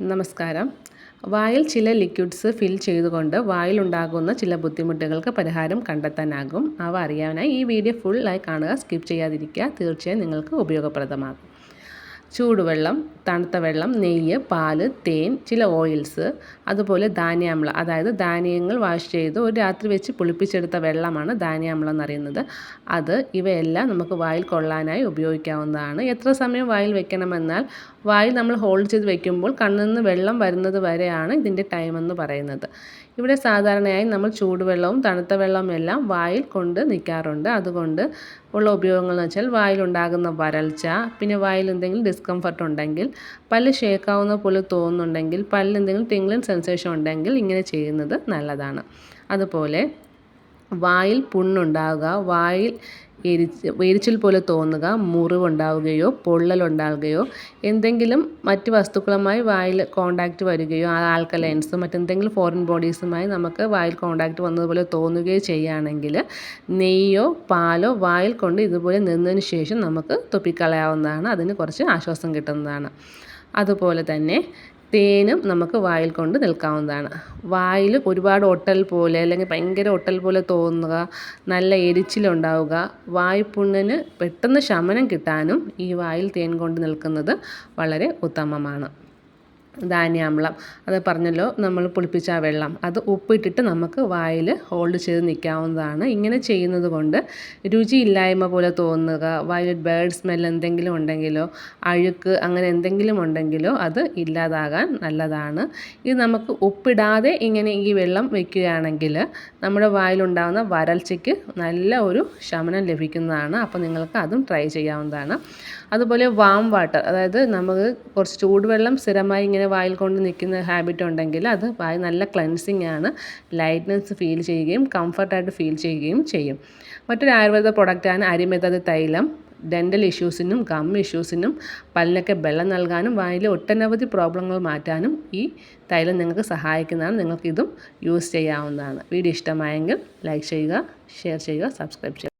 നമസ്കാരം. വായിൽ ചില ലിക്വിഡ്സ് ഫിൽ ചെയ്തുകൊണ്ട് വായിലുണ്ടാകുന്ന ചില ബുദ്ധിമുട്ടുകൾക്ക് പരിഹാരം കണ്ടെത്താനാകും. അവ അറിയാനായി ഈ വീഡിയോ ഫുള്ളായി കാണുക, സ്കിപ്പ് ചെയ്യാതിരിക്കുക. തീർച്ചയായും നിങ്ങൾക്ക് ഉപയോഗപ്രദമാകും. ചൂടുവെള്ളം, തണുത്ത വെള്ളം, നെയ്യ്, പാല്, തേൻ, ചില ഓയിൽസ്, അതുപോലെ ധാന്യാമ്ല, അതായത് ധാന്യങ്ങൾ വാഷ് ചെയ്ത് ഒരു രാത്രി വെച്ച് പുളിപ്പിച്ചെടുത്ത വെള്ളമാണ് ധാന്യാമ്ലം എന്നറിയുന്നത്. ഇവയെല്ലാം നമുക്ക് വായിൽ കൊള്ളാനായി ഉപയോഗിക്കാവുന്നതാണ്. എത്ര സമയം വായിൽ വെക്കണമെന്നാൽ, വായിൽ നമ്മൾ ഹോൾഡ് ചെയ്ത് വെക്കുമ്പോൾ കണ്ണിൽ നിന്ന് വെള്ളം വരുന്നത് വരെയാണ് ഇതിൻ്റെ ടൈമെന്ന് പറയുന്നത്. ഇവിടെ സാധാരണയായി നമ്മൾ ചൂടുവെള്ളവും തണുത്ത വെള്ളവും എല്ലാം വായിൽ കൊണ്ട് നിൽക്കാറുണ്ട്. അതുകൊണ്ട് ഉള്ള ഉപയോഗങ്ങൾ എന്ന് വെച്ചാൽ വായിലുണ്ടാകുന്ന വരൾച്ച, പിന്നെ വായിൽ എന്തെങ്കിലും ഡിസ്കംഫർട്ട് ഉണ്ടെങ്കിൽ, പല്ല് ഷേക്കാവുന്ന പോലെ തോന്നുന്നുണ്ടെങ്കിൽ, പല്ലിൽ എന്തെങ്കിലും ടിംഗ്ലിംഗ് സെൻസേഷൻ ഉണ്ടെങ്കിൽ ഇങ്ങനെ ചെയ്യുന്നത് നല്ലതാണ്. അതുപോലെ വായിൽ പുണ്ണുണ്ടാവുക, വായിൽ എരിച്ചിൽ പോലെ തോന്നുക, മുറിവുണ്ടാവുകയോ പൊള്ളലുണ്ടാവുകയോ, എന്തെങ്കിലും മറ്റ് വസ്തുക്കളുമായി വായിൽ കോണ്ടാക്റ്റ് വരികയോ, ആൽക്കലൈൻസ് മറ്റെന്തെങ്കിലും ഫോറിൻ ബോഡീസുമായി നമുക്ക് വായിൽ കോണ്ടാക്റ്റ് വന്നതുപോലെ തോന്നുകയോ ചെയ്യുകയാണെങ്കിൽ നെയ്യോ പാലോ വായിൽ കൊണ്ട് ഇതുപോലെ നിന്നതിന് ശേഷം നമുക്ക് തുപ്പിക്കളയാവുന്നതാണ്. അതിന് കുറച്ച് ആശ്വാസം കിട്ടുന്നതാണ്. അതുപോലെ തന്നെ തേനും നമുക്ക് വായിൽ കൊണ്ട് നിൽക്കാവുന്നതാണ്. വായിൽ ഒരുപാട് ഒട്ടൽ പോലെ അല്ലെങ്കിൽ ഭയങ്കര ഒട്ടൽ പോലെ തോന്നുക, നല്ല എരിച്ചിലുണ്ടാവുക, വായ്പുണ്ണിന് പെട്ടെന്ന് ശമനം കിട്ടാനും ഈ വായിൽ തേൻ കൊണ്ട് നിൽക്കുന്നത് വളരെ ഉത്തമമാണ്. ധാന്യാമ്ലം, അത് പറഞ്ഞല്ലോ, നമ്മൾ പുളിപ്പിച്ച ആ വെള്ളം, അത് ഉപ്പിട്ടിട്ട് നമുക്ക് വായിൽ ഹോൾഡ് ചെയ്ത് നിൽക്കാവുന്നതാണ്. ഇങ്ങനെ ചെയ്യുന്നത് കൊണ്ട് രുചിയില്ലായ്മ പോലെ തോന്നുക, വായിൽ ബേഡ് സ്മെൽ എന്തെങ്കിലും ഉണ്ടെങ്കിലോ, അഴുക്ക് അങ്ങനെ എന്തെങ്കിലും ഉണ്ടെങ്കിലോ അത് ഇല്ലാതാകാൻ നല്ലതാണ്. ഇത് നമുക്ക് ഉപ്പിടാതെ ഇങ്ങനെ ഈ വെള്ളം വയ്ക്കുകയാണെങ്കിൽ നമ്മുടെ വായിലുണ്ടാകുന്ന വരൾച്ചയ്ക്ക് നല്ല ഒരു ശമനം ലഭിക്കുന്നതാണ്. അപ്പോൾ നിങ്ങൾക്ക് അതും ട്രൈ ചെയ്യാവുന്നതാണ്. അതുപോലെ വാം വാട്ടർ, അതായത് നമുക്ക് കുറച്ച് ചൂടുവെള്ളം സ്ഥിരമായി ഇങ്ങനെ വായിൽ കൊണ്ട് നിൽക്കുന്ന ഹാബിറ്റ് ഉണ്ടെങ്കിൽ അത് വായ നല്ല ക്ലെൻസിങ് ആണ്. ലൈറ്റ്നെസ് ഫീൽ ചെയ്യുകയും കംഫർട്ടായിട്ട് ഫീൽ ചെയ്യുകയും ചെയ്യും. മറ്റൊരു ആയുർവേദ പ്രൊഡക്റ്റാണ് അരിമെതത് തൈലം. ഡെൻ്റൽ ഇഷ്യൂസിനും ഗം ഇഷ്യൂസിനും പല്ലിനൊക്കെ ബലം നൽകാനും വായിലെ ഒട്ടനവധി പ്രോബ്ലങ്ങൾ മാറ്റാനും ഈ തൈലം നിങ്ങൾക്ക് സഹായിക്കുന്നതാണ്. നിങ്ങൾക്കിതും യൂസ് ചെയ്യാവുന്നതാണ്. വീഡിയോ ഇഷ്ടമായെങ്കിൽ ലൈക്ക് ചെയ്യുക, ഷെയർ ചെയ്യുക, സബ്സ്ക്രൈബ് ചെയ്യുക.